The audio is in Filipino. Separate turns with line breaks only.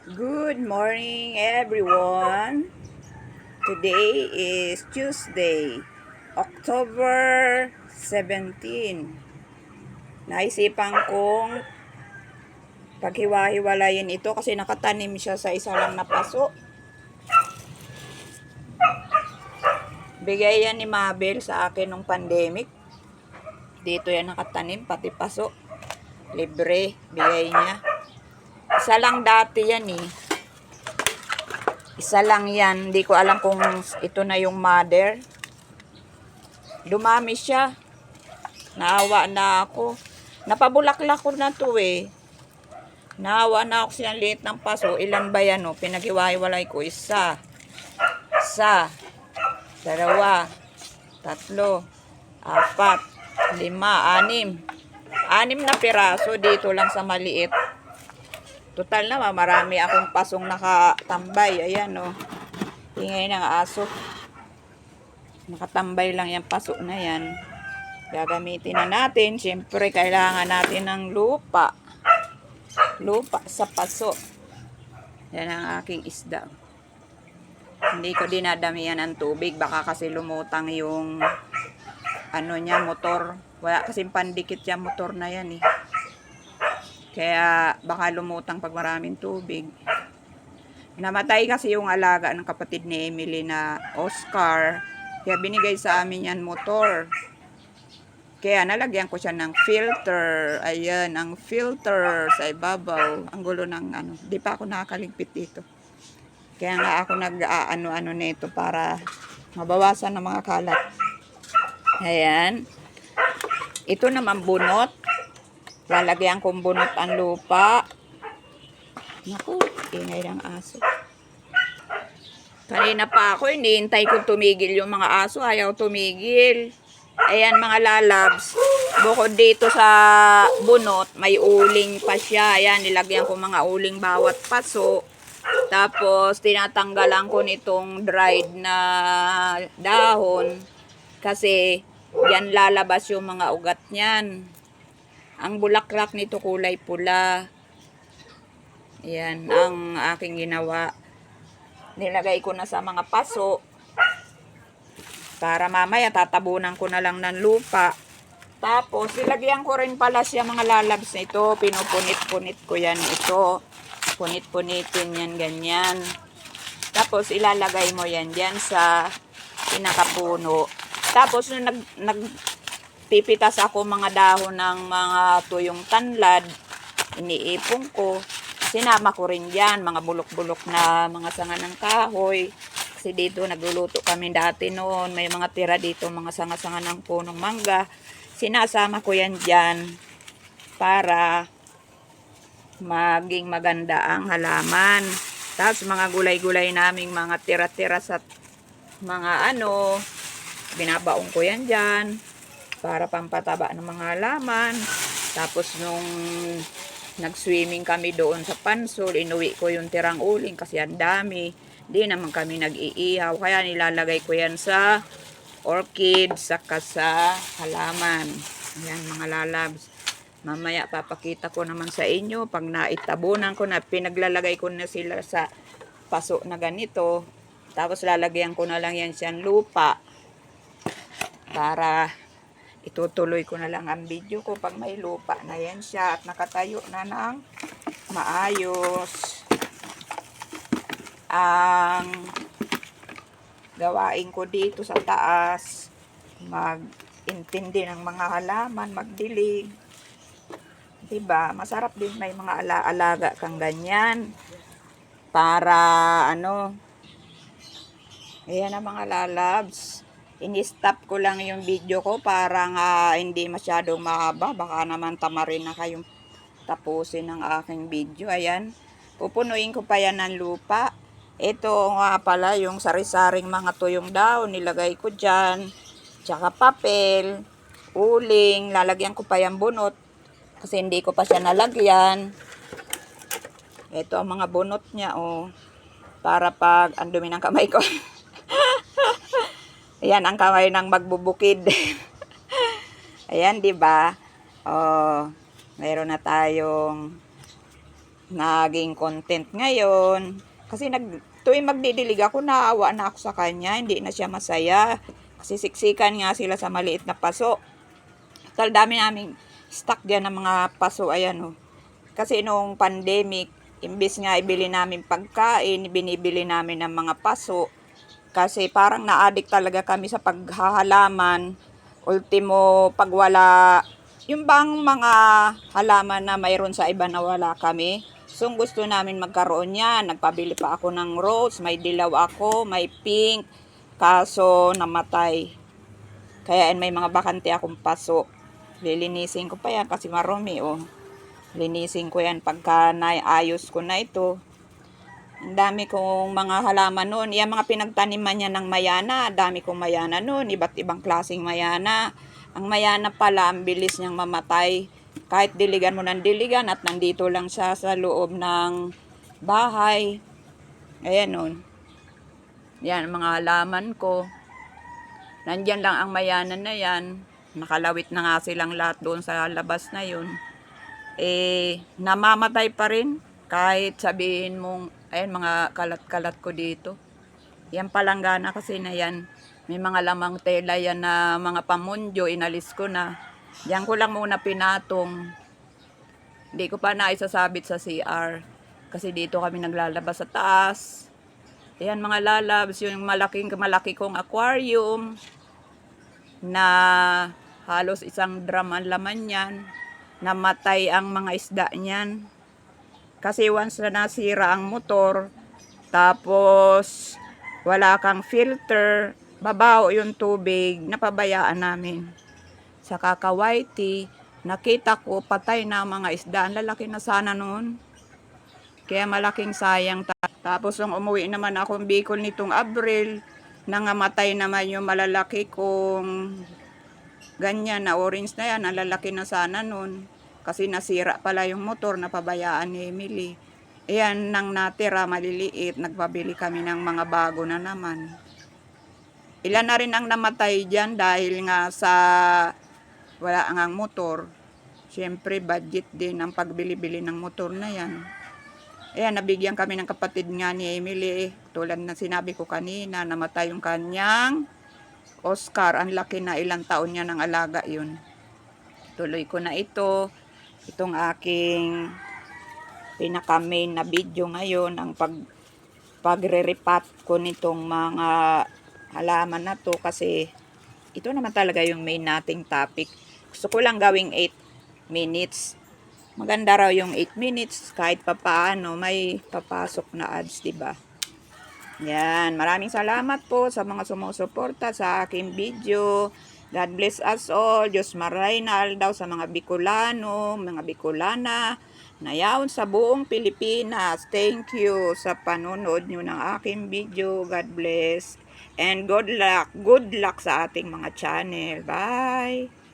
Good morning, everyone. Today is Tuesday, October 17. Naisipan kong paghiwa-hiwalayin ito kasi nakatanim siya sa isa lang na paso. Bigay yan ni Mabel sa akin nung pandemic. Dito yan nakatanim, pati paso. Libre, bigay niya. Isa lang dati yan eh. Isa lang yan. Hindi ko alam kung ito na yung mother. Dumami siya. Naawa na ako. Napabulaklak ko na to eh. Naawa na ako siyang liit ng paso. Ilan ba yan o? Pinaghiwa-hiwalay ko. Isa. Dalawa. Tatlo. Apat. Lima. Anim. 6 na piraso dito lang sa maliit. Total na marami akong pasong nakatambay. Ayan o. Ingay ng aso. Nakatambay lang yung paso na yan. Gagamitin na natin. Siyempre, kailangan natin ng lupa. Lupa sa paso. Yan ang aking isda. Hindi ko dinadamihan ng tubig. Baka kasi lumutang yung motor. Wala kasing pandikit yung motor na yan eh. Kaya baka lumutang pag maraming tubig. Namatay kasi yung alaga ng kapatid ni Emily na Oscar. Kaya binigay sa amin yan motor. Kaya nalagyan ko siya ng filter. Ayan, ang filter sa ibabaw. Ang gulo ng Di pa ako nakakaligpit dito. Kaya nga ako nag-ano nito para mabawasan ng mga kalat. Ayan. Ito naman bunot. Lalagyan kong bunot ang lupa. Naku, ingay ng aso. Kanina pa ako, hinihintay ko tumigil yung mga aso. Ayaw tumigil. Ayan mga lalabs. Bukod dito sa bunot, may uling pa siya. Ayan, nilagyan ko mga uling bawat paso. Tapos, tinatanggalan ko nitong dried na dahon. Kasi, yan lalabas yung mga ugat niyan. Ang bulaklak nito kulay pula. Ayan, ang aking ginawa. Nilagay ko na sa mga paso. Para mamaya tatabunan ko na lang ng lupa. Tapos, ilagyan ko rin pala siya mga lalabs nito. Pinupunit-punit ko yan ito. Punit-punitin yan, ganyan. Tapos, ilalagay mo yan dyan sa pinakapuno. Tapos, nung nagpipitas ako mga dahon ng mga tuyong tanlad, iniipon ko. Sinama ko rin dyan, mga bulok-bulok na mga sanga ng kahoy. Kasi dito nagluluto kami dati noon. May mga tira dito, mga sanga-sanga ng punong mangga. Sinasama ko yan dyan para maging maganda ang halaman. Tapos mga gulay-gulay naming mga tira-tira sa mga binabaong ko yan dyan para pampataba ng mga halaman. Tapos nung nag-swimming kami doon sa Pansol, inuwi ko yung tirang uling kasi ang dami. Di naman kami nag-iihaw. Kaya nilalagay ko yan sa orchid, saka sa halaman. Ayan mga lalabs. Mamaya papakita ko naman sa inyo pag naitabunan ko na, pinaglalagay ko na sila sa paso na ganito. Tapos lalagyan ko na lang yan siyang lupa para itutuloy ko na lang ang video ko pag may lupa na yan siya at nakatayo na ng maayos. Ang gawain ko dito sa taas, mag-intindi ng mga halaman, magdilig. Diba? Masarap din may mga alaga kang ganyan. Para ayan ang mga lalabs. Ini-stop ko lang yung video ko para nga hindi masyadong mahaba. Baka naman tamarin na kayong tapusin ng aking video. Ayan. Pupunuin ko pa yan ng lupa. Ito nga pala yung sari-saring mga tuyong daon. Nilagay ko dyan. Tsaka papel. Uling. Lalagyan ko pa yung bunot. Kasi hindi ko pa siya nalagyan. Ito ang mga bunot niya. Para pag ang dumi ng kamay ko. Ayan ang kamay ng magbubukid. Ayan, 'di ba? Mayroon na tayong naging content ngayon. Kasi tuwing magdidilig ako, naawa na ako sa kanya, hindi na siya masaya. Kasi siksikan nga sila sa maliit na paso. Tal dami naming stock dyan ng mga paso, ayan oh. Kasi nung pandemic, imbis nga ibili namin pagkain, binibili namin ng mga paso. Kasi parang na-addict talaga kami sa paghahalaman. Ultimo, pag wala, yung bang mga halaman na mayroon sa iba na wala kami. So, gusto namin magkaroon yan. Nagpabili pa ako ng rose, may dilaw ako, may pink. Kaso, namatay. Kaya may mga bakante akong paso. Lilinisin ko pa yan kasi marumi, oh. Linisin ko yan pagka naayos ko na ito. Ang dami kong mga halaman noon. Yan mga pinagtaniman niya ng mayana. Dami kong mayana noon. Iba't ibang klaseng mayana. Ang mayana pala, ang bilis niyang mamatay. Kahit diligan mo ng diligan at nandito lang siya sa loob ng bahay. Ayan noon. Yan, mga halaman ko. Nandyan lang ang mayana na yan. Nakalawit na nga silang lahat doon sa labas na yun. Namamatay pa rin. Kahit sabihin mong, ayan mga kalat-kalat ko dito. Yan palanggana kasi na yan. May mga lamang tela yan na mga pamunjo, inalis ko na. Diyan ko lang muna pinatong. Hindi ko pa naisasabit sa CR. Kasi dito kami naglalabas sa taas. Ayan mga lalabs, yung malaki kong aquarium na halos isang drum ang laman yan. Namatay ang mga isda niyan. Kasi once na nasira ang motor, tapos wala kang filter, babaw yung tubig, napabayaan namin. Sa Kakawaiti, nakita ko patay na ang mga isda. Ang lalaki na sana noon. Kaya malaking sayang. Tapos nung umuwi naman akong Bicol nitong Abril, nangamatay naman yung malalaki kong ganyan na orange na yan. Ang lalaki na sana noon. Kasi nasira pala yung motor, napabayaan ni Emily. Ayan, nang natira, maliliit, nagpabili kami ng mga bago na naman. Ilan na rin ang namatay dyan dahil nga sa wala ang motor. Siyempre, budget din ang pagbili-bili ng motor na yan. Ayan, nabigyan kami ng kapatid nga ni Emily. Tulad na sinabi ko kanina, namatay yung kanyang Oscar. Ang laki na, ilang taon niya ng alaga yun. Tuloy ko na ito. Itong aking pinaka-main na video ngayon, ang pagre-repat ko nitong mga halaman na to kasi ito naman talaga yung main nating topic. Gusto ko lang gawing 8 minutes. Maganda raw yung 8 minutes kahit papaano may papasok na ads, diba? Yan, maraming salamat po sa mga sumusuporta sa aking video. God bless us all. Diyos maraynal daw sa mga Bicolano, mga Bicolana, na yaon sa buong Pilipinas. Thank you sa panonood nyo ng aking video. God bless. And good luck. Good luck sa ating mga channel. Bye!